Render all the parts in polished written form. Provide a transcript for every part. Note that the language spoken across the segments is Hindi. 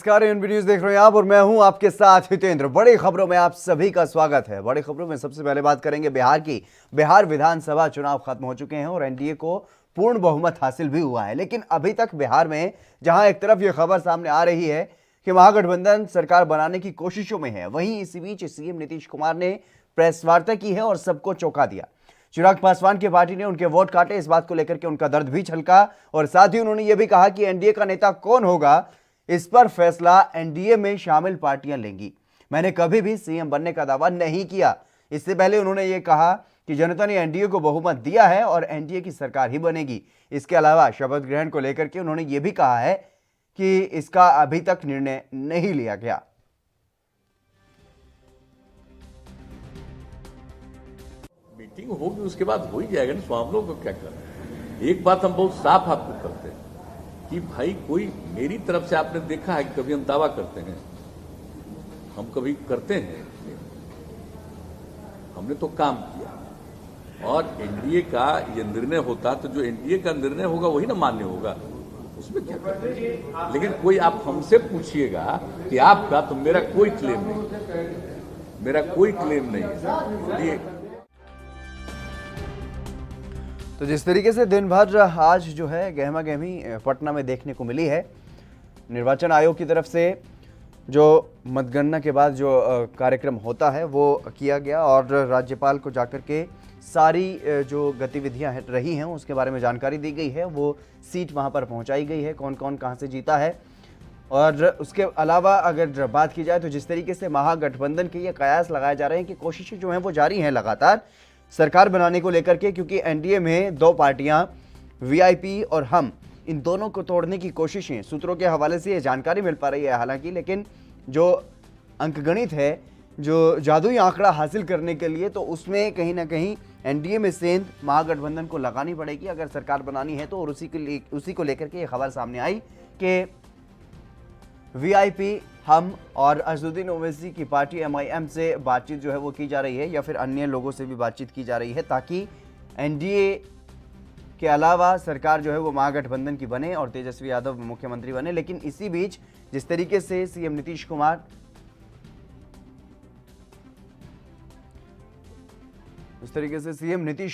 नमस्कार, एएनबी न्यूज देख रहे हैं आप और मैं हूं आपके साथ हितेंद्र। बड़ी खबरों में आप सभी का स्वागत है। बड़ी खबरों में सबसे पहले बात करेंगे बिहार की। बिहार विधानसभा चुनाव खत्म हो चुके हैं और एनडीए को पूर्ण बहुमत हासिल भी हुआ है, लेकिन अभी तक बिहार में जहां एक तरफ यह खबर सामने आ रही है कि महागठबंधन सरकार बनाने की कोशिशों में है, वहीं इसी बीच सीएम नीतीश कुमार ने प्रेस वार्ता की है और सबको चौंका दिया। चिराग पासवान की पार्टी ने उनके वोट काटे, इस बात को लेकर के उनका दर्द भी छलका और साथ ही उन्होंने यह भी कहा कि एनडीए का नेता कौन होगा इस पर फैसला एनडीए में शामिल पार्टियां लेंगी। मैंने कभी भी सीएम बनने का दावा नहीं किया। इससे पहले उन्होंने ये कहा कि जनता ने एनडीए को बहुमत दिया है और एनडीए की सरकार ही बनेगी। इसके अलावा शपथ ग्रहण को लेकर के उन्होंने ये भी कहा है कि इसका अभी तक निर्णय नहीं लिया गया। मीटिंग होगी उसके बाद हो ही जाएगा ना, तो हम लोग को क्या करना है। एक बात हम बहुत साफ आपको करते हैं कि भाई कोई मेरी तरफ से आपने देखा है कि कभी हम दावा करते हैं, हम कभी करते हैं, हमने तो काम किया और एनडीए का ये निर्णय होता तो जो एनडीए का निर्णय होगा वही ना मान्य होगा, उसमें क्या करते हैं। लेकिन कोई आप हमसे पूछिएगा कि आपका, तो मेरा कोई क्लेम नहीं, मेरा कोई क्लेम नहीं है। तो जिस तरीके से दिन भर आज जो है गहमा गहमी पटना में देखने को मिली है, निर्वाचन आयोग की तरफ से जो मतगणना के बाद जो कार्यक्रम होता है वो किया गया और राज्यपाल को जाकर के सारी जो गतिविधियां रही हैं उसके बारे में जानकारी दी गई है। वो सीट वहां पर पहुंचाई गई है, कौन कौन कहां से जीता है। और उसके अलावा अगर बात की जाए तो जिस तरीके से महागठबंधन के ये कयास लगाए जा रहे हैं कि कोशिशें जो हैं वो जारी हैं लगातार सरकार बनाने को लेकर के, क्योंकि एनडीए में दो पार्टियां वीआईपी और हम, इन दोनों को तोड़ने की कोशिशें, सूत्रों के हवाले से ये जानकारी मिल पा रही है हालांकि, लेकिन जो अंकगणित है, जो जादुई आंकड़ा हासिल करने के लिए, तो उसमें कहीं ना कहीं एनडीए में सेंध महागठबंधन को लगानी पड़ेगी अगर सरकार बनानी है तो। और उसी को लेकर के ये खबर सामने आई कि वीआईपी, हम और असदुद्दीन ओवैसी की पार्टी एमआईएम से बातचीत जो है वो की जा रही है या फिर अन्य लोगों से भी बातचीत की जा रही है ताकि एनडीए के अलावा सरकार जो है वो महागठबंधन की बने और तेजस्वी यादव मुख्यमंत्री बने। लेकिन इसी बीच जिस तरीके से सीएम नीतीश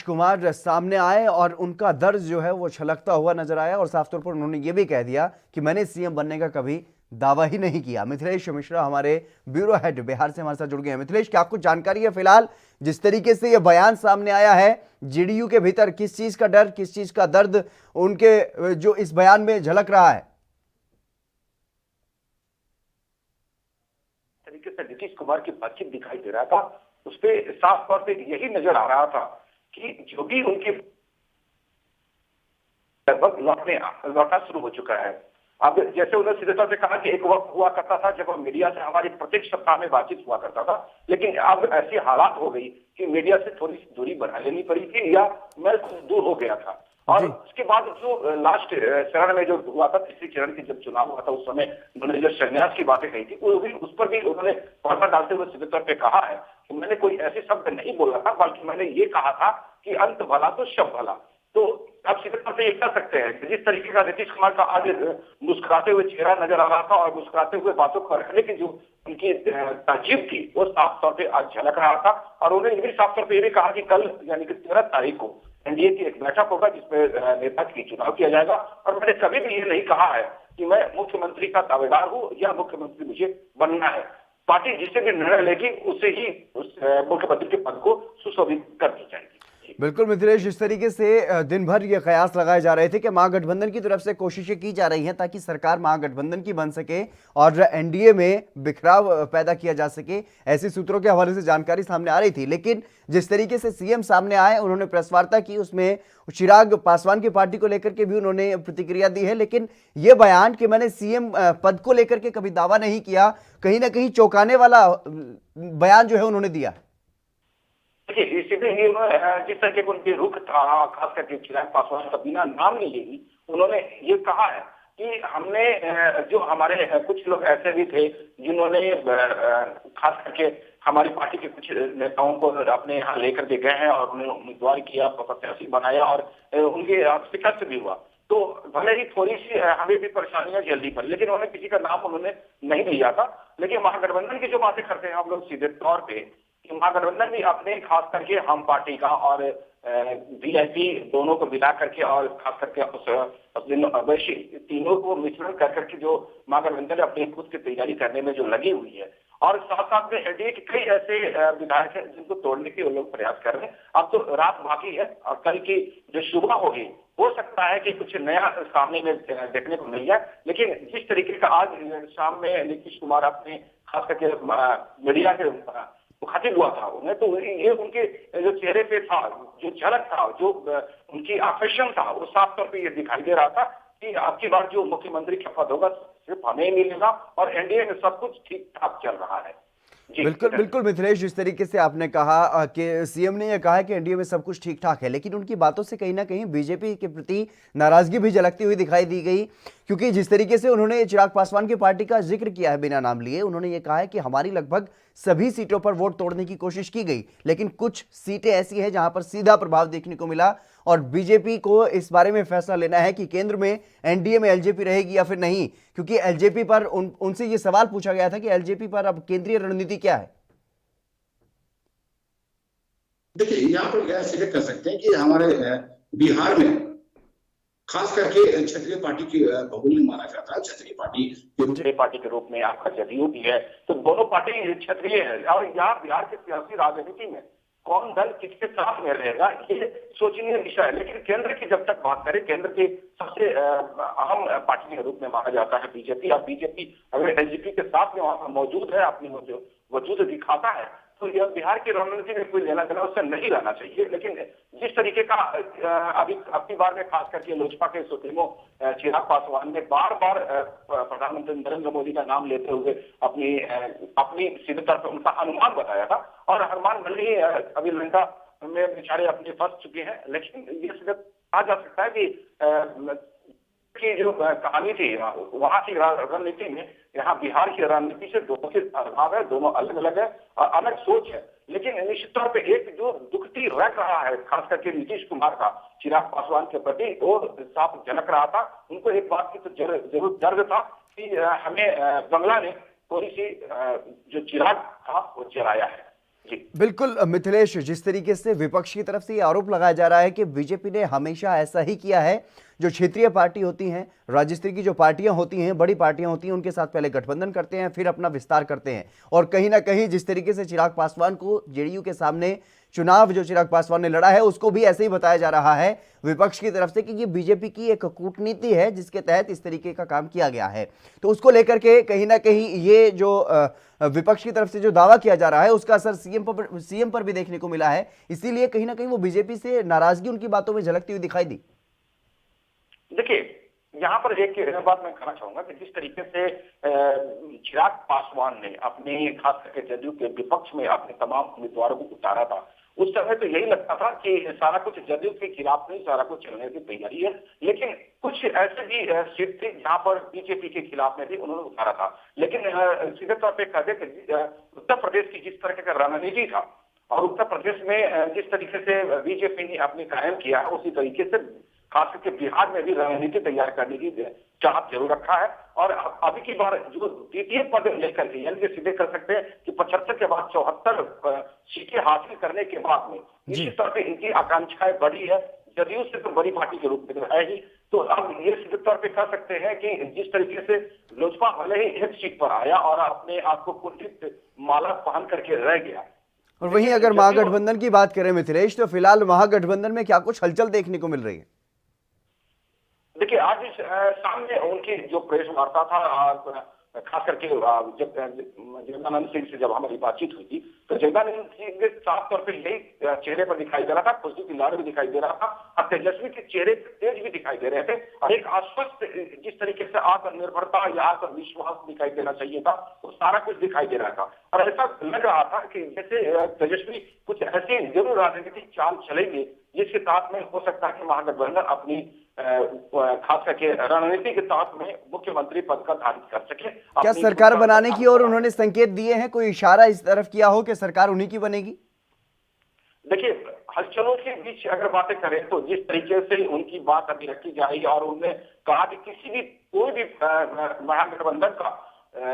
कुमार सामने आए और उनका दर्द जो है वो छलकता हुआ नजर आया और साफ तौर पर उन्होंने ये भी कह दिया कि मैंने सीएम बनने का कभी दावा ही नहीं किया। मिथिलेश मिश्रा हमारे ब्यूरो हेड बिहार से हमारे साथ जुड़ गए हैं। मिथिलेश, क्या कुछ जानकारी है फिलहाल जिस तरीके से यह बयान सामने आया है जेडीयू के भीतर, किस चीज का डर, किस चीज का दर्द उनके जो इस बयान में झलक रहा है? तरीके से नीतीश कुमार की बातचीत दिखाई दे रहा था, उस पर साफ तौर पे यही नजर आ रहा था कि जो भी उनके लगभग लौटना शुरू हो चुका है। अब जैसे उन्होंने सीधे तौर पे कहा कि एक वक्त हुआ करता था जब मीडिया से हमारी प्रत्येक सप्ताह में बातचीत हुआ करता था, लेकिन अब ऐसी हालात हो गई कि मीडिया से थोड़ी सी दूरी बना लेनी पड़ी थी या मैं कुछ दूर हो गया था। और उसके बाद जो लास्ट चरण में जो हुआ था, तीसरी चरण की जब चुनाव हुआ था, उस समय उन्होंने जो संन्यास की बातें कही थी उस पर भी उन्होंने पर्दा डालते हुए सीधे तौर पर कहा है कि मैंने कोई ऐसे शब्द नहीं बोला था, बल्कि मैंने ये कहा था कि अंत भला तो शब भला। तो आप सीधे तौर पर ये कह सकते हैं कि जिस तरीके का नीतीश कुमार का आज मुस्कुराते हुए चेहरा नजर आ रहा था और मुस्कुराते हुए बातों को रखने की जो उनकी तहजीब थी वो साफ तौर पर आज झलक रहा था। और उन्होंने ये भी साफ तौर पर ये भी कहा कि कल यानी कि 13 तारीख को एनडीए की एक बैठक होगा जिसमें नेता की चुनाव किया जाएगा। और मैंने कभी भी ये नहीं कहा है कि मैं मुख्यमंत्री का दावेदार हूं या मुख्यमंत्री मुझे बनना है। पार्टी जिससे भी निर्णय लेगी उसे ही उस मुख्यमंत्री के पद को सुशोभित कर दी जाएगी। बिल्कुल मिथिलेश, इस तरीके से दिन भर ये कयास लगाए जा रहे थे कि महागठबंधन की तरफ से कोशिशें की जा रही हैं ताकि सरकार महागठबंधन की बन सके और एनडीए में बिखराव पैदा किया जा सके। ऐसी सूत्रों के हवाले से जानकारी सामने आ रही थी, लेकिन जिस तरीके से सीएम सामने आए, उन्होंने प्रेस वार्ता की, उसमें चिराग पासवान की पार्टी को लेकर के भी उन्होंने प्रतिक्रिया दी है। लेकिन यह बयान कि मैंने सीएम पद को लेकर के कभी दावा नहीं किया, कहीं ना कहीं चौंकाने वाला बयान जो है उन्होंने दिया। देखिए, इसीलिए जिस तरह के उनके रुख था, खास करके चिराग पासवान का बिना नाम नहीं लेगी, उन्होंने ये कहा है कि हमने जो हमारे कुछ लोग ऐसे भी थे जिन्होंने खास करके हमारी पार्टी के कुछ नेताओं को अपने यहाँ लेकर के गए हैं और उन्हें उम्मीदवार किया, प्रत्याशी बनाया और उनके शिकस्त भी हुआ। तो भले ही थोड़ी सी हमें भी परेशानियां झेलनी पड़ी, लेकिन उन्होंने किसी का नाम उन्होंने नहीं लिया था। लेकिन महागठबंधन की जो बातें करते हैं हम लोग सीधे तौर पे, कि महागठबंधन भी अपने खास करके हम पार्टी का और वीआईपी दोनों को मिला करके और खास करके अवैशी तीनों को मिश्रण कर करके जो महागठबंधन अपनी खुद की तैयारी करने में जो लगी हुई है, और साथ साथ में एनडीए के कई ऐसे विधायक हैं जिनको तोड़ने के वो लोग प्रयास कर रहे हैं। अब तो रात बाकी है और कल की जो सुबह होगी हो सकता है कि कुछ नया सामने में देखने को मिल जाए। लेकिन जिस तरीके का आज शाम में नीतीश कुमार अपने खास करके मीडिया के मुखातिब हुआ था उन्हें, तो ये उनके जो चेहरे पे था, जो झलक था, जो उनकी आकर्षण था, वो साफ तौर पे ये दिखाई दे रहा था कि आपकी बार जो मुख्यमंत्री का पद होगा सिर्फ हमें ही मिलेगा और एनडीए में सब कुछ ठीक ठाक चल रहा है। बिल्कुल बिल्कुल मिथिलेश, जिस तरीके से आपने कहा कि सीएम ने यह कहा है कि एनडीए में सब कुछ ठीक ठाक है, लेकिन उनकी बातों से कहीं ना कहीं बीजेपी के प्रति नाराजगी भी झलकती हुई दिखाई दी गई। क्योंकि जिस तरीके से उन्होंने चिराग पासवान की पार्टी का जिक्र किया है बिना नाम लिए, उन्होंने ये कहा है कि हमारी लगभग सभी सीटों पर वोट तोड़ने की कोशिश की गई, लेकिन कुछ सीटें ऐसी हैं जहां पर सीधा प्रभाव देखने को मिला और बीजेपी को इस बारे में फैसला लेना है कि केंद्र में एनडीए में एलजेपी रहेगी या फिर नहीं। क्योंकि एलजेपी पर उनसे ये सवाल पूछा गया था कि एलजेपी पर अब केंद्रीय रणनीति क्या है। देखिए, यहाँ पर यह सिलेक्ट कर सकते हैं कि हमारे बिहार में खास करके क्षत्रिय पार्टी की बहुल माना जाता है। क्षत्रिय पार्टी के रूप में आपका जदयू भी है, तो दोनों पार्टी क्षत्रिय है। और यहाँ बिहार की सियासी राजनीति में कौन दल किसके साथ में रहेगा ये सोचनीय विषय है। लेकिन केंद्र की जब तक बात करें, केंद्र की सबसे अहम पार्टी के रूप में माना जाता है बीजेपी। अब बीजेपी अगर एलजेपी के साथ में वहां पर मौजूद है, अपनी वजूद दिखाता है, तो यह बिहार की रणनीति में कोई लेना देना उससे नहीं रहना चाहिए। लेकिन जिस तरीके का अभी अपनी बार में खास करके लोजपा के सुप्रीमो चिराग पासवान ने बार बार प्रधानमंत्री नरेंद्र मोदी का नाम लेते हुए अपनी सीधे तौर पर उनका अनुमान बताया था, और अनुमान भले ही अभी लंका में बेचारे अपने फंस चुके हैं, लेकिन ये सीधे कहा जा सकता है कि जो कहानी थी वहां की रणनीति में यहाँ बिहार की रणनीति से दोनों के अभाव है, दोनों अलग अलग है और अलग सोच है। लेकिन निश्चित तौर पे एक जो दुखती रह रहा है खास करके नीतीश कुमार का चिराग पासवान के प्रति, वो साफ झलक रहा था। उनको एक बात की तो जरूर दर्द था कि हमें बंगला ने थोड़ी सी जो चिराग था वो जलाया है। बिल्कुल मिथिलेश, जिस तरीके से विपक्ष की तरफ से ये आरोप लगाया जा रहा है कि बीजेपी ने हमेशा ऐसा ही किया है, जो क्षेत्रीय पार्टी होती हैं, राज्य स्तरीय की जो पार्टियां होती हैं, बड़ी पार्टियां होती हैं, उनके साथ पहले गठबंधन करते हैं, फिर अपना विस्तार करते हैं। और कहीं ना कहीं जिस तरीके से चिराग पासवान को जेडीयू के सामने चुनाव जो चिराग पासवान ने लड़ा है, उसको भी ऐसे ही बताया जा रहा है विपक्ष की तरफ से कि ये बीजेपी की एक कूटनीति है जिसके तहत इस तरीके का काम किया गया है। तो उसको लेकर के कहीं ना कहीं ये जो विपक्ष की तरफ से जो दावा किया जा रहा है, उसका असर सीएम पर भी देखने को मिला है। इसीलिए कहीं ना कहीं वो बीजेपी से नाराजगी उनकी बातों में झलकती हुई दिखाई दी। देखिए, यहाँ पर एक बात मैं कहना चाहूंगा कि जिस तरीके से चिराग पासवान ने अपने खास करके जदयू के विपक्ष में अपने तमाम उम्मीदवारों को उतारा था, उस समय तो यही लगता था कि सारा कुछ जदयू के खिलाफ नहीं, सारा कुछ चलने की तैयारी है। लेकिन कुछ ऐसे भी सीट थी जहां पर बीजेपी के खिलाफ में भी उन्होंने उतारा था। लेकिन सीधे तौर पर कह दे कि उत्तर प्रदेश की जिस तरह का रणनीति था और उत्तर प्रदेश में जिस तरीके से बीजेपी ने अपने कायम किया है, उसी तरीके से खास करके बिहार में भी रणनीति तैयार करने की चाहत जरूर रखा है। और अभी की बार जो द्वितीय पद लेकर के, यानी कि सीधे कर सकते हैं कि 75 के बाद 74 सीटें हासिल करने के बाद में निश्चित तौर पर इनकी आकांक्षाएं बढ़ी है। जदयू से तो बड़ी पार्टी के रूप में है ही, तो अब ये सीधे तौर पर कह सकते हैं कि जिस तरीके से लोजपा भले ही एक सीट पर आया और अपने आप को कुंठित माला पहन करके रह गया। और वहीं अगर महागठबंधन की बात करें मिथिलेश, तो फिलहाल महागठबंधन में क्या कुछ हलचल देखने को मिल रही है? देखिए, आज सामने उनकी जो प्रेस वार्ता था, खास करके जब जगदानंद सिंह से जब हमारी बातचीत हुई थी, तो जगदानंद सिंह के साफ तौर पर यही चेहरे पर दिखाई दे रहा था, खुशी की लहर भी दिखाई दे रहा था और तेजस्वी के चेहरे तेज भी दिखाई दे रहे थे और एक आश्वस्त जिस तरीके से आत्मनिर्भरता या आत्मविश्वास दिखाई देना चाहिए था, वो सारा कुछ दिखाई दे रहा था। और ऐसा लग रहा था कि जैसे तेजस्वी कुछ ऐसी जरूर राजनीतिक चाल चलेंगे जिसके तहत में हो सकता है कि महागठबंधन अपनी खास करके रणनीति के तहत में मुख्यमंत्री पद का धारण कर सके। क्या सरकार बनाने की और उन्होंने संकेत दिए हैं? कोई इशारा इस तरफ किया हो कि सरकार उन्हीं की बनेगी? देखिए, हलचलों के बीच अगर बातें करें तो जिस तरीके से उनकी बात अभी रखी जा रही है और उन्होंने कहा कि किसी भी कोई भी महागठबंधन का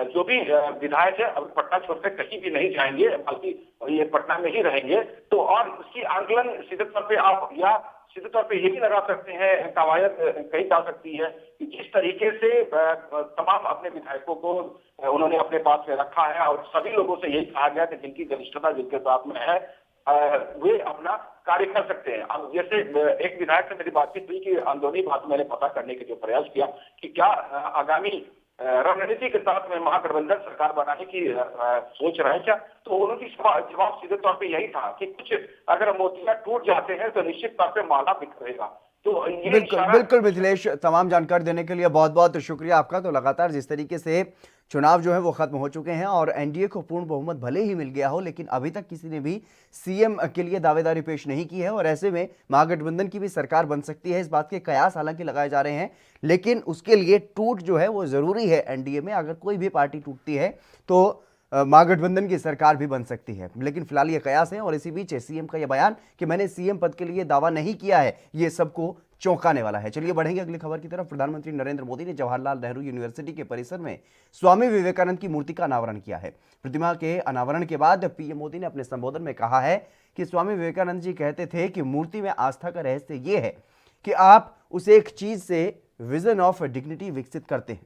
जो भी विधायक है अब पटना छोड़कर कहीं भी नहीं जाएंगे, बल्कि ये पटना में ही रहेंगे। तो और उसकी आंकलन सीधे तौर पे आप या सीधे तौर पे ये भी लगा सकते हैं, कवायद कही जा सकती है कि जिस तरीके से तमाम अपने विधायकों को उन्होंने अपने पास में रखा है और सभी लोगों से यही कहा गया कि जिनकी घनिष्ठता जिनके साथ में है वे अपना कार्य कर सकते हैं। अब जैसे एक विधायक से मेरी बातचीत हुई कि अंदरूनी बात मैंने पता करने के जो प्रयास किया कि क्या आगामी रणनीति के साथ में महागठबंधन सरकार बनाने की सोच रहे हैं क्या, तो उनकी जवाब सीधे तौर पे यही था कि कुछ अगर मोतियां टूट जाते हैं तो निश्चित तौर पे माला बिखरेगा। तो ये बिल्कुल बिल्कुल मिथिलेश, तमाम जानकारी देने के लिए बहुत बहुत शुक्रिया आपका। तो लगातार जिस तरीके से चुनाव जो है वो खत्म हो चुके हैं और एनडीए को पूर्ण बहुमत भले ही मिल गया हो, लेकिन अभी तक किसी ने भी सीएम के लिए दावेदारी पेश नहीं की है और ऐसे में महागठबंधन की भी सरकार बन सकती है, इस बात के कयास हालांकि लगाए जा रहे हैं। लेकिन उसके लिए टूट जो है वो जरूरी है एनडीए में। अगर कोई भी पार्टी टूटती है तो महागठबंधन की सरकार भी बन सकती है, लेकिन फिलहाल ये कयास है। और इसी बीच सीएम का यह बयान कि मैंने सीएम पद के लिए दावा नहीं किया है, ये सबको चौंकाने वाला है। चलिए बढ़ेंगे अगली खबर की तरफ। प्रधानमंत्री नरेंद्र मोदी ने जवाहरलाल नेहरू यूनिवर्सिटी के परिसर में स्वामी विवेकानंद की मूर्ति का अनावरण किया है। प्रतिमा के अनावरण के बाद पीएम मोदी ने अपने संबोधन में कहा है कि स्वामी विवेकानंद जी कहते थे कि मूर्ति में आस्था का रहस्य यह है कि आप उस एक चीज से विजन ऑफ डिग्निटी विकसित करते हैं।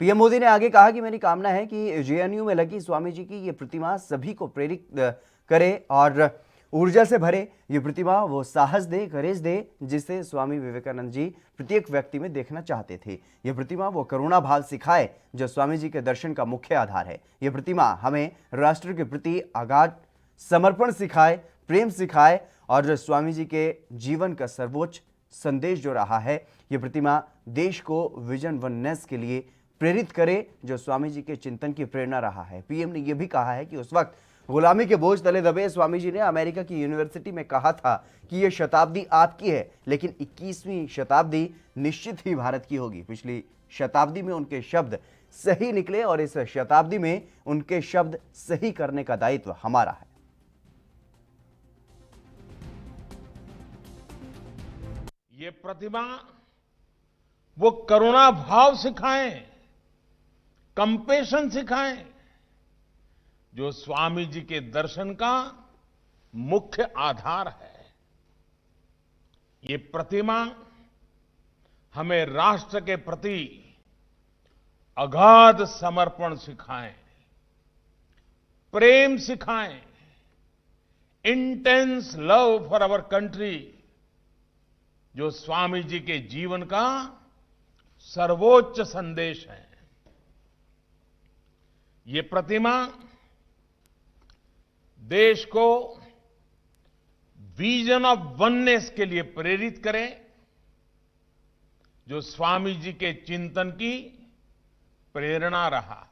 पीएम मोदी ने आगे कहा कि मेरी कामना है कि जेएनयू में लगी स्वामी जी की ये प्रतिमा सभी को प्रेरित करे और ऊर्जा से भरे। ये प्रतिमा वो साहस दे, करेज दे, जिसे स्वामी विवेकानंद जी प्रत्येक व्यक्ति में देखना चाहते थे। ये प्रतिमा वो करुणा भाव सिखाए जो स्वामी जी के दर्शन का मुख्य आधार है। ये प्रतिमा हमें राष्ट्र के प्रति अगाध समर्पण सिखाए, प्रेम सिखाए और स्वामी जी के जीवन का सर्वोच्च संदेश जो रहा है, ये प्रतिमा देश को विजन वननेस के लिए प्रेरित करे जो स्वामी जी के चिंतन की प्रेरणा रहा है। पीएम ने यह भी कहा है कि उस वक्त गुलामी के बोझ तले दबे स्वामी जी ने अमेरिका की यूनिवर्सिटी में कहा था कि यह शताब्दी आपकी है, लेकिन 21वीं शताब्दी निश्चित ही भारत की होगी। पिछली शताब्दी में उनके शब्द सही निकले और इस शताब्दी में उनके शब्द सही करने का दायित्व हमारा है। ये प्रतिमा वो करुणा भाव सिखाएं, कंपेशन सिखाएं जो स्वामी जी के दर्शन का मुख्य आधार है। ये प्रतिमा हमें राष्ट्र के प्रति अगाध समर्पण सिखाएं, प्रेम सिखाएं, intense love for our country जो स्वामी जी के जीवन का सर्वोच्च संदेश है। ये प्रतिमा देश को विजन ऑफ वननेस के लिए प्रेरित करे जो स्वामी जी के चिंतन की प्रेरणा रहा है।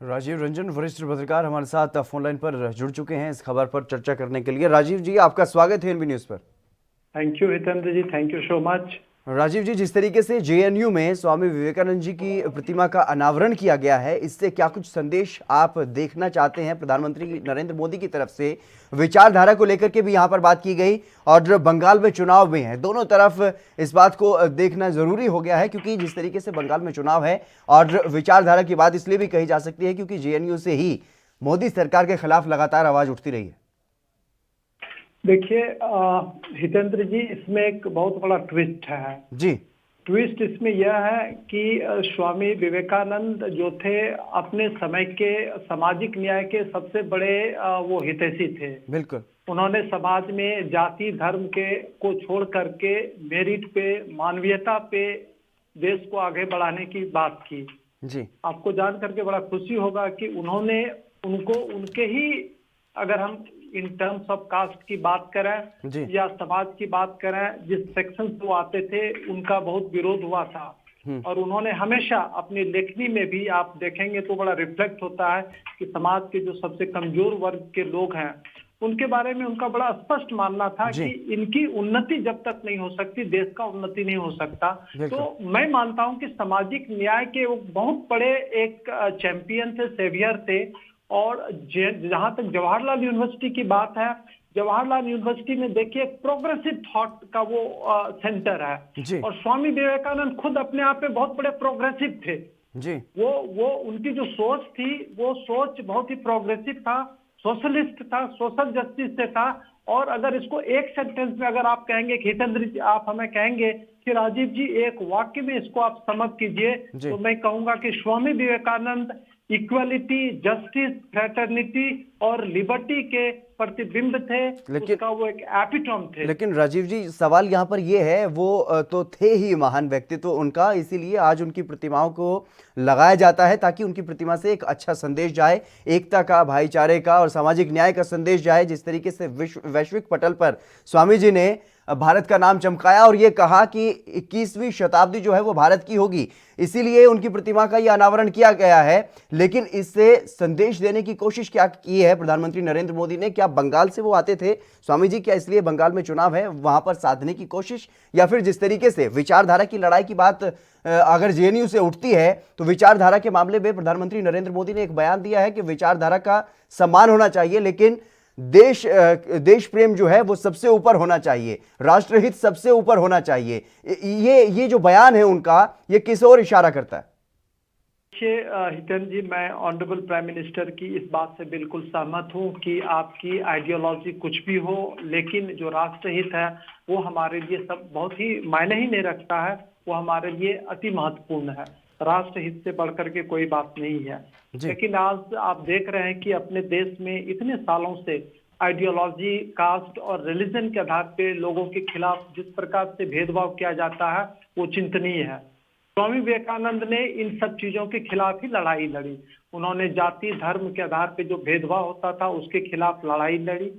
राजीव रंजन वरिष्ठ पत्रकार हमारे साथ फोन लाइन पर जुड़ चुके हैं इस खबर पर चर्चा करने के लिए। राजीव जी, आपका स्वागत है एनबी न्यूज पर। Thank you Hitendra ji, thank you so much. Rajiv ji, जिस तरीके से जेएनयू में स्वामी विवेकानंद जी की प्रतिमा का अनावरण किया गया है, इससे क्या कुछ संदेश आप देखना चाहते हैं? प्रधानमंत्री नरेंद्र मोदी की तरफ से विचारधारा को लेकर के भी यहाँ पर बात की गई और बंगाल में चुनाव भी है, दोनों तरफ इस बात को देखना जरूरी हो गया है, क्योंकि जिस तरीके से बंगाल में चुनाव है और विचारधारा की बात इसलिए भी कही जा सकती है क्योंकि जेएनयू से ही मोदी सरकार के खिलाफ लगातार आवाज उठती रही है। देखिए हितेंद्र जी, इसमें एक बहुत बड़ा ट्विस्ट है जी। ट्विस्ट इसमें यह है कि स्वामी विवेकानंद जो थे अपने समय के सामाजिक न्याय के सबसे बड़े वो हितैषी थे। बिल्कुल। उन्होंने समाज में जाति धर्म के को छोड़ करके मेरिट पे, मानवीयता पे देश को आगे बढ़ाने की बात की। जी। आपको जान करके बड़ा खुशी होगा कि उन्होंने उनको उनके ही, अगर हम इन टर्म्स ऑफ कास्ट की बात करें या समाज की बात करें, जिस सेक्शन से वो आते थे उनका बहुत विरोध हुआ था और उन्होंने हमेशा अपनी लेखनी में भी आप देखेंगे तो बड़ा रिफ्लेक्ट होता है कि समाज के जो सबसे कमजोर वर्ग के लोग हैं उनके बारे में उनका बड़ा स्पष्ट मानना था कि इनकी उन्नति जब तक नहीं हो सकती, देश का उन्नति नहीं हो सकता। तो मैं मानता हूं कि सामाजिक न्याय के वो बहुत बड़े एक चैंपियन थे, सेवियर थे। और जहां तक जवाहरलाल यूनिवर्सिटी की बात है, जवाहरलाल यूनिवर्सिटी में देखिए प्रोग्रेसिव थॉट का वो सेंटर है, और स्वामी विवेकानंद खुद अपने आप में बहुत बड़े प्रोग्रेसिव थे जी। वो उनकी जो सोच थी, वो सोच बहुत ही प्रोग्रेसिव था, सोशलिस्ट था, सोशल जस्टिस से था। और अगर इसको एक सेंटेंस में अगर आप कहेंगे कि हितेंद्र जी, आप हमें कहेंगे कि राजीव जी एक वाक्य में इसको आप समअप कीजिए, तो मैं कहूंगा कि Swami Vivekananda equality, justice, fraternity और लिबर्टी के प्रतिबिंब थे, उसका वो एक एपिटोम थे। लेकिन राजीव जी, सवाल यहाँ पर ये है, वो तो थे ही महान व्यक्तित्व उनका, इसीलिए आज उनकी प्रतिमाओं को लगाया जाता है ताकि उनकी प्रतिमा से एक अच्छा संदेश जाए, एकता का, भाईचारे का और सामाजिक न्याय का संदेश जाए। जिस तरीके से वैश्विक पटल पर स्वामी जी ने भारत का नाम चमकाया और ये कहा कि 21वीं शताब्दी जो है वो भारत की होगी, इसीलिए उनकी प्रतिमा का ये अनावरण किया गया है। लेकिन इससे संदेश देने की कोशिश क्या की है प्रधानमंत्री नरेंद्र मोदी ने? क्या बंगाल से वो आते थे स्वामी जी, क्या इसलिए बंगाल में चुनाव है वहां पर साधने की कोशिश, या फिर जिस तरीके से विचारधारा की लड़ाई की बात अगर जेएनयू से उठती है तो विचारधारा के मामले में प्रधानमंत्री नरेंद्र मोदी ने एक बयान दिया है कि विचारधारा का सम्मान होना चाहिए, लेकिन देश प्रेम जो है वो सबसे ऊपर होना चाहिए, राष्ट्रहित सबसे ऊपर होना चाहिए। ये जो बयान है उनका, ये किस ओर इशारा करता है? हितेंद्र जी, मैं ऑनरेबल प्राइम मिनिस्टर की इस बात से बिल्कुल सहमत हूं कि आपकी आइडियोलॉजी कुछ भी हो, लेकिन जो राष्ट्रहित है वो हमारे लिए सब बहुत ही मायने ही नहीं रखता है, वो हमारे लिए अति महत्वपूर्ण है। राष्ट्रहित से बढ़कर के कोई बात नहीं है। लेकिन आज आप देख रहे हैं कि अपने देश में इतने सालों से आइडियोलॉजी, कास्ट और रिलीजन के आधार पे लोगों के खिलाफ जिस प्रकार से भेदभाव किया जाता है वो चिंतनीय है। स्वामी विवेकानंद ने इन सब चीजों के खिलाफ ही लड़ाई लड़ी। उन्होंने जाति, धर्म के आधार पे जो भेदभाव होता था उसके खिलाफ लड़ाई लड़ी।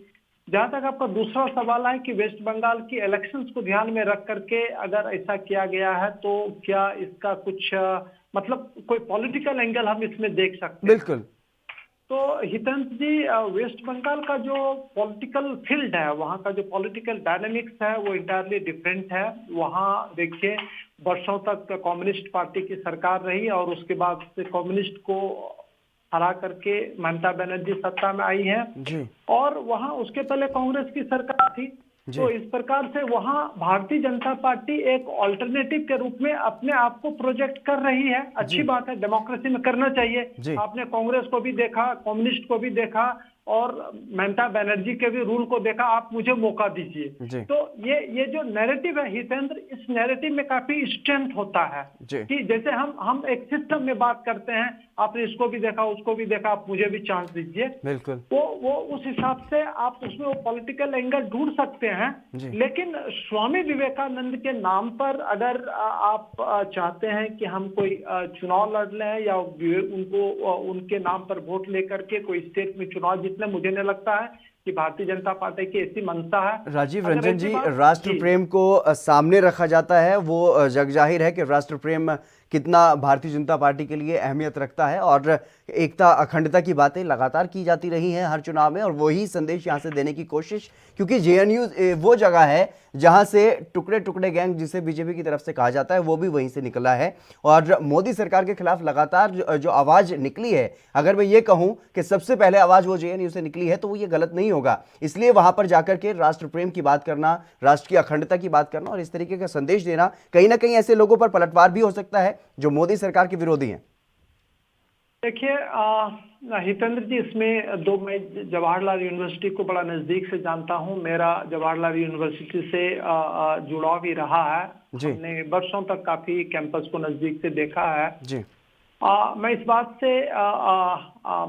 जहां तक आपका दूसरा सवाल है कि वेस्ट बंगाल की इलेक्शंस को ध्यान में रख करके अगर ऐसा किया गया है तो क्या इसका कुछ मतलब कोई पॉलिटिकल एंगल हम इसमें देख सकते हैं? बिल्कुल। तो हितेंद्र जी, वेस्ट बंगाल का जो पॉलिटिकल फील्ड है, वहाँ का जो पॉलिटिकल डायनेमिक्स है वो इंटायरली डिफरेंट है। वहाँ देखिए वर्षों तक कम्युनिस्ट पार्टी की सरकार रही और उसके बाद से कम्युनिस्ट को हरा करके ममता बनर्जी सत्ता में आई है जी। और वहाँ उसके पहले कांग्रेस की सरकार थी। तो इस प्रकार से वहाँ भारतीय जनता पार्टी एक ऑल्टरनेटिव के रूप में अपने आप को प्रोजेक्ट कर रही है। अच्छी बात है, डेमोक्रेसी में करना चाहिए। आपने कांग्रेस को भी देखा, कम्युनिस्ट को भी देखा और ममता बनर्जी के भी रूल को देखा। आप मुझे मौका दीजिए। तो ये जो नैरेटिव है हितेंद्र, इस नैरेटिव में काफी स्ट्रेंथ होता है कि जैसे हम एक सिस्टम में बात करते हैं, आपने इसको भी देखा, उसको भी देखा, आप मुझे भी चांस दीजिए। बिल्कुल। वो उस हिसाब से आप उसमें वो पॉलिटिकल एंगल ढूंढ सकते हैं। लेकिन स्वामी विवेकानंद के नाम पर अगर आप चाहते हैं कि हम कोई चुनाव लड़ लें या उनको उनके नाम पर वोट लेकर के कोई स्टेट में चुनाव जीतने, मुझे नहीं लगता है कि भारतीय जनता पार्टी की ऐसी मंशा है। राजीव रंजन जी, राष्ट्र प्रेम को सामने रखा जाता है, वो जग जाहिर है कि राष्ट्र प्रेम कितना भारतीय जनता पार्टी के लिए अहमियत रखता है और एकता, अखंडता की बातें लगातार की जाती रही हैं हर चुनाव में, और वही संदेश यहाँ से देने की कोशिश, क्योंकि जेएनयू वो जगह है जहाँ से टुकड़े टुकड़े गैंग जिसे बीजेपी की तरफ से कहा जाता है वो भी वहीं से निकला है। और मोदी सरकार के खिलाफ लगातार जो आवाज़ निकली है, अगर मैं ये कहूँ कि सबसे पहले आवाज़ वो जेएनयू से निकली है तो वो ये गलत नहीं होगा। इसलिए वहाँ पर जाकर के राष्ट्र प्रेम की बात करना, राष्ट्र की अखंडता की बात करना और इस तरीके का संदेश देना, कहीं ना कहीं ऐसे लोगों पर पलटवार भी हो सकता है जो मोदी सरकार के विरोधी हैं। देखिए हितेंद्र जी, इसमें दो, मैं जवाहरलाल यूनिवर्सिटी को बड़ा नजदीक से जानता हूं। मेरा जवाहरलाल यूनिवर्सिटी से जुड़ाव भी रहा है। हमने वर्षों तक काफी कैंपस को नजदीक से देखा है जी। मैं इस बात से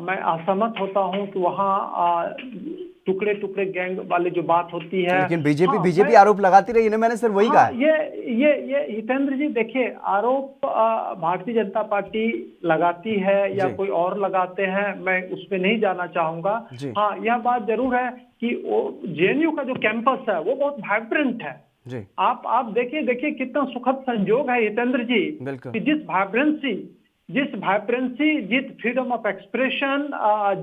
मैं असहमत होता हूं कि वहाँ टुकड़े टुकड़े गैंग वाली जो बात होती है, लेकिन बीजेपी आरोप लगाती रही है। मैंने सिर्फ वही कहा। ये हितेंद्र जी देखिए, आरोप भारतीय जनता पार्टी लगाती है या कोई और लगाते हैं, मैं उसमें नहीं जाना चाहूंगा। हाँ, यह बात जरूर है कि जेएनयू का जो कैंपस है वो बहुत वाइब्रेंट है जी। आप देखिए कितना सुखद संजोग है हितेंद्र जी कि जिस वाइब्रेंसी, जिस वाइब्रेंसी, जिस फ्रीडम ऑफ एक्सप्रेशन,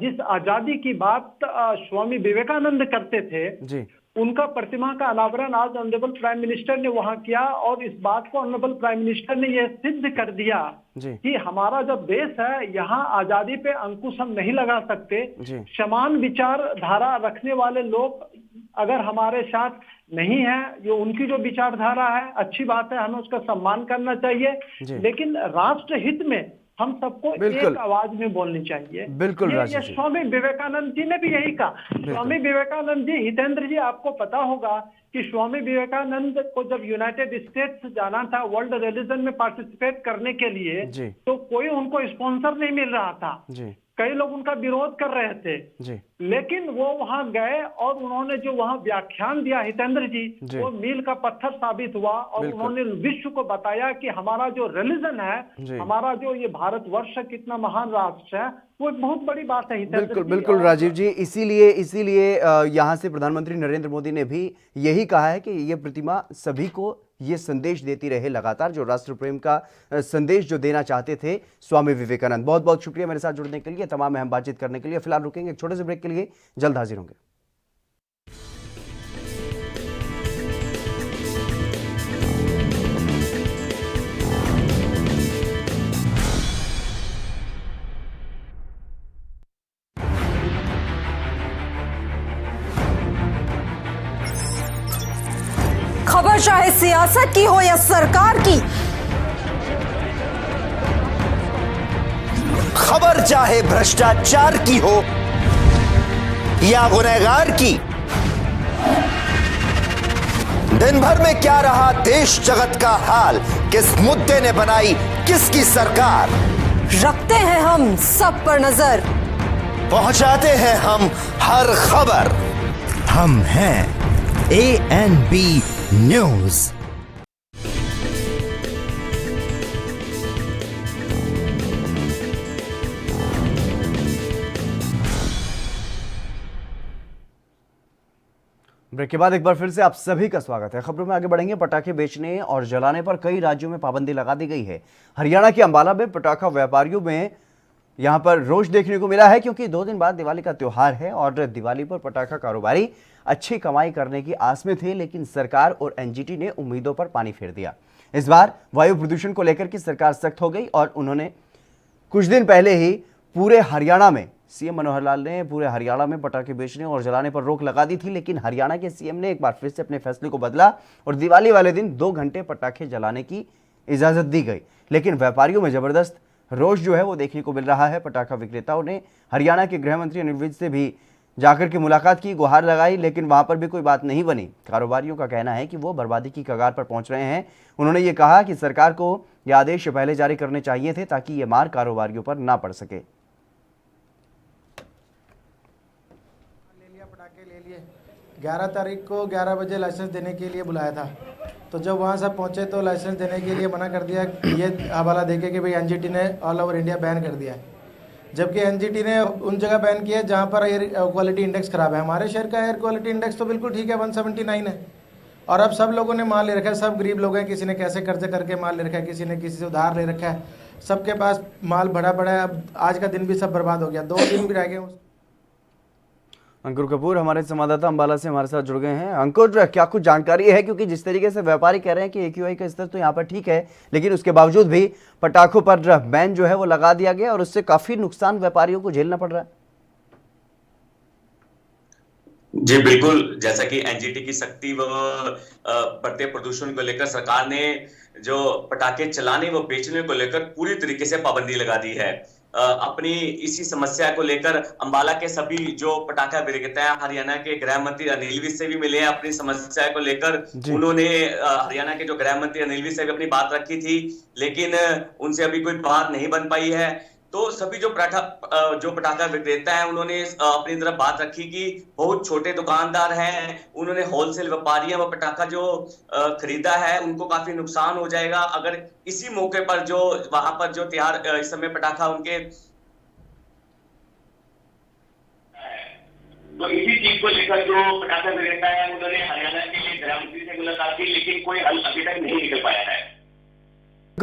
जिस आजादी की बात स्वामी विवेकानंद करते थे जी उनका प्रतिमा का अनावरण आज ऑनरेबल प्राइम मिनिस्टर ने वहां किया। और इस बात को ऑनरेबल प्राइम मिनिस्टर ने यह सिद्ध कर दिया जी कि हमारा जो देश है यहाँ आजादी पे अंकुश हम नहीं लगा सकते। जी समान विचारधारा रखने वाले लोग अगर हमारे साथ नहीं है, ये उनकी जो विचारधारा है अच्छी बात है, हमें उसका सम्मान करना चाहिए, जी। लेकिन राष्ट्र हित में हम सबको बिल्कुल। एक आवाज में बोलने चाहिए। बिल्कुल ये राजीव जी। स्वामी विवेकानंद जी ने भी यही कहा। स्वामी विवेकानंद जी, हितेंद्र जी, आपको पता होगा कि स्वामी विवेकानंद को जब यूनाइटेड स्टेट्स जाना था वर्ल्ड रिलीजन में पार्टिसिपेट करने के लिए, जी तो कोई उनको स्पॉन्सर नहीं मिल रहा था। जी कई लोग उनका विरोध कर रहे थे, जी लेकिन वो वहां गए और उन्होंने जो वहां व्याख्यान दिया हितेंद्र जी, जी। वो मील का पत्थर साबित हुआ। और बिल्कुल। उन्होंने विश्व को बताया कि हमारा जो रिलीजन जी। है, हमारा जो ये भारतवर्ष कितना महान राष्ट्र है, वो एक बहुत बड़ी बात है हितेंद्र बिल्कुल जी। बिल्कुल और राजीव जी, इसीलिए यहाँ से प्रधानमंत्री नरेंद्र मोदी ने भी यही कहा है कि ये प्रतिमा सभी को ये संदेश देती रहे लगातार, जो राष्ट्र प्रेम का संदेश जो देना चाहते थे स्वामी विवेकानंद। बहुत बहुत शुक्रिया मेरे साथ जुड़ने के लिए, तमाम अहम बातचीत करने के लिए। फिलहाल रुकेंगे एक छोटे से ब्रेक के लिए, जल्द हाजिर होंगे। खबर चाहे सियासत की हो या सरकार की, खबर चाहे भ्रष्टाचार की हो या गुनहगार की, दिन भर में क्या रहा देश जगत का हाल, किस मुद्दे ने बनाई किसकी सरकार, रखते हैं हम सब पर नजर, पहुंचाते हैं हम हर खबर। हम हैं ANB न्यूज। ब्रेक के बाद एक बार फिर से आप सभी का स्वागत है। खबरों में आगे बढ़ेंगे। पटाखे बेचने और जलाने पर कई राज्यों में पाबंदी लगा दी गई है। हरियाणा के अंबाला में पटाखा व्यापारियों में यहां पर रोष देखने को मिला है, क्योंकि 2 दिन बाद दिवाली का त्योहार है और दिवाली पर पटाखा कारोबारी अच्छी कमाई करने की आस में थे, लेकिन सरकार और एनजीटी ने उम्मीदों पर पानी फेर दिया। इस बार वायु प्रदूषण को लेकर की सरकार सख्त हो गई और उन्होंने कुछ दिन पहले ही पूरे हरियाणा में, सीएम मनोहर लाल ने पूरे हरियाणा में पटाखे बेचने और जलाने पर रोक लगा दी थी, लेकिन हरियाणा के सीएम ने एक बार फिर से अपने फैसले को बदला और दिवाली वाले दिन 2 घंटे पटाखे जलाने की इजाजत दी गई। लेकिन व्यापारियों में जबरदस्त रोष जो है वो देखने को मिल रहा है। पटाखा विक्रेताओं ने हरियाणा के गृह मंत्री अनिल विज से भी जाकर के मुलाकात की, गुहार लगाई, लेकिन वहां पर भी कोई बात नहीं बनी। कारोबारियों का कहना है कि वो बर्बादी की कगार पर पहुंच रहे हैं। उन्होंने ये कहा कि सरकार को ये आदेश पहले जारी करने चाहिए थे ताकि ये मार कारोबारियों पर ना पड़ सके। 11 तारीख को 11 बजे लाइसेंस देने के लिए बुलाया था, तो जब वहाँ से पहुँचे तो लाइसेंस देने के लिए मना कर दिया, ये हवाला देके कि भाई एनजीटी ने ऑल ओवर इंडिया बैन कर दिया है। जबकि एनजीटी ने उन जगह बैन किया जहाँ पर एयर क्वालिटी इंडेक्स खराब है। हमारे शहर का एयर क्वालिटी इंडेक्स तो बिल्कुल ठीक है, 179 है। और अब सब लोगों ने माल ले रखा है, सब गरीब लोग हैं, किसी ने कैसे कर्जे करके माल ले रखा है, किसी ने किसी से उधार ले रखा है, सबके पास माल भरा पड़ा है। अब आज का दिन भी सब बर्बाद हो गया, 2 दिन भी रह गए। अंकुर कपूर हमारे संवाददाता अंबाला से हमारे साथ जुड़ गए हैं। अंकुर, क्या कुछ जानकारी है, क्योंकि जिस तरीके से व्यापारी कह रहे हैं कि AQI का स्तर तो यहाँ पर ठीक है, लेकिन उसके बावजूद भी पटाखों पर बैन जो है वो लगा दिया गया और उससे काफी नुकसान व्यापारियों को झेलना पड़ रहा है। जी बिल्कुल, जैसा कि एनजीटी की सख्ती व बढ़ते प्रदूषण को लेकर सरकार ने जो पटाखे चलाने व बेचने को लेकर पूरी तरीके से पाबंदी लगा दी है। अपनी इसी समस्या को लेकर अंबाला के सभी जो पटाखा विक्रेता हैं, हरियाणा के गृह मंत्री अनिल विज से भी मिले हैं अपनी समस्या को लेकर। उन्होंने हरियाणा के जो गृह मंत्री अनिल विज से भी अपनी बात रखी थी, लेकिन उनसे अभी कोई बात नहीं बन पाई है। तो सभी जो पटाखा विक्रेता हैं उन्होंने अपनी तरफ बात रखी कि बहुत छोटे दुकानदार हैं, उन्होंने होलसेल व्यापारियां व पटाखा जो खरीदा है उनको काफी नुकसान हो जाएगा अगर इसी मौके पर जो वहां पर जो त्योहार इस समय पटाखा उनके, तो इसी चीज को लेकर जो पटाखा विक्रेता है उन्होंने हरियाणा के गृह मंत्री से मुलाकात की, लेकिन कोई हल अभी तक नहीं निकल पाया है।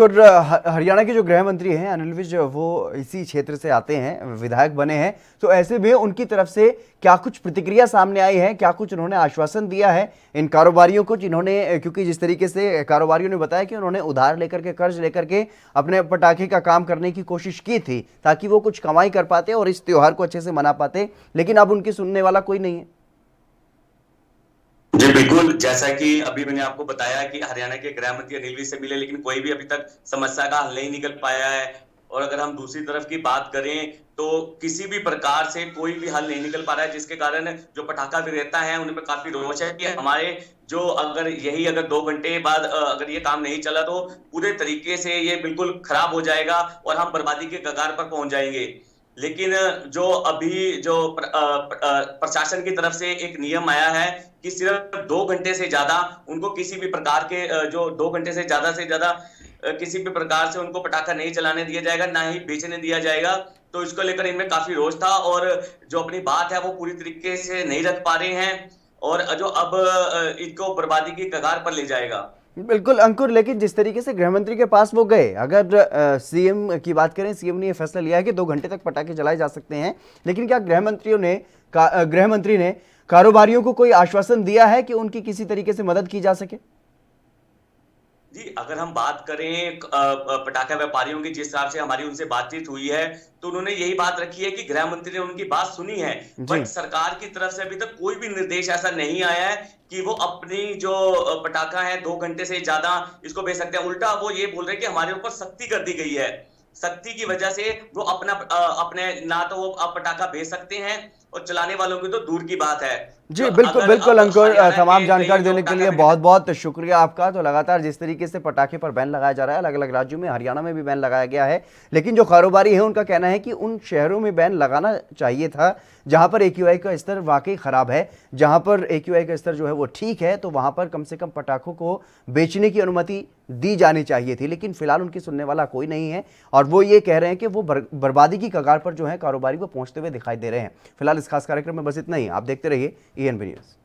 और हरियाणा के जो गृह मंत्री हैं अनिल विज, वो इसी क्षेत्र से आते हैं, विधायक बने हैं, तो ऐसे में उनकी तरफ से क्या कुछ प्रतिक्रिया सामने आई है, क्या कुछ उन्होंने आश्वासन दिया है इन कारोबारियों को, जिन्होंने, क्योंकि जिस तरीके से कारोबारियों ने बताया कि उन्होंने उधार लेकर के, कर्ज लेकर के अपने पटाखे का काम करने की कोशिश की थी ताकि वो कुछ कमाई कर पाते और इस त्योहार को अच्छे से मना पाते, लेकिन अब उनकी सुनने वाला कोई नहीं है। जी बिल्कुल, जैसा कि अभी मैंने आपको बताया कि हरियाणा के गृह मंत्री अनिल विज से मिले, लेकिन कोई भी अभी तक समस्या का हल नहीं निकल पाया है। और अगर हम दूसरी तरफ की बात करें तो किसी भी प्रकार से कोई भी हल नहीं निकल पा रहा है, जिसके कारण जो पटाखा विक्रेता हैं उनमें काफी रोष है कि हमारे जो अगर 2 घंटे बाद अगर ये काम नहीं चला तो पूरे तरीके से ये बिल्कुल खराब हो जाएगा और हम बर्बादी के कगार पर पहुंच जाएंगे। लेकिन जो अभी जो प्रशासन की तरफ से एक नियम आया है कि सिर्फ 2 घंटे से ज्यादा उनको किसी भी प्रकार के जो 2 घंटे से ज्यादा किसी भी प्रकार से उनको पटाखा नहीं चलाने दिया जाएगा, ना ही बेचने दिया जाएगा। तो इसको लेकर इनमें काफी रोष था और जो अपनी बात है वो पूरी तरीके से नहीं रख पा रहे हैं और जो अब इनको बर्बादी की कगार पर ले जाएगा। बिल्कुल अंकुर, लेकिन जिस तरीके से गृह मंत्री के पास वो गए, अगर सीएम की बात करें, सीएम ने यह फैसला लिया है कि 2 घंटे तक पटाखे जलाए जा सकते हैं, लेकिन क्या गृह मंत्री ने कारोबारियों को कोई आश्वासन दिया है कि उनकी किसी तरीके से मदद की जा सके? जी, अगर हम बात करें पटाखा व्यापारियों की, जिस हिसाब से हमारी उनसे बातचीत हुई है तो उन्होंने यही बात रखी है कि गृह मंत्री ने उनकी बात सुनी है, बट सरकार की तरफ से अभी तक कोई भी निर्देश ऐसा नहीं आया है कि वो अपनी जो पटाखा है 2 घंटे से ज्यादा इसको बेच सकते हैं। उल्टा वो ये बोल रहे हैं कि हमारे ऊपर सख्ती कर दी गई है, सख्ती की वजह से वो अपने ना तो वो पटाखा बेच सकते हैं और चलाने वालों की तो दूर की बात है। जी बिल्कुल अंकुर, तमाम जानकारी देने के लिए बहुत बहुत शुक्रिया आपका। तो लगातार जिस तरीके से पटाखे पर बैन लगाया जा रहा है अलग अलग राज्यों में, हरियाणा में भी बैन लगाया गया है, लेकिन जो कारोबारी है उनका कहना है कि उन शहरों में बैन लगाना चाहिए था जहां पर AQI का स्तर वाकई खराब है, जहां पर AQI का स्तर जो है वो ठीक है, तो वहां पर कम से कम पटाखों को बेचने की अनुमति दी जानी चाहिए थी। लेकिन फिलहाल उनकी सुनने वाला कोई नहीं है और वो ये कह रहे हैं कि वो बर्बादी की कगार पर जो है कारोबारी वो पहुंचते हुए दिखाई दे रहे हैं। फिलहाल इस खास कार्यक्रम में बस इतना ही। आप देखते रहिए ENB न्यूज़।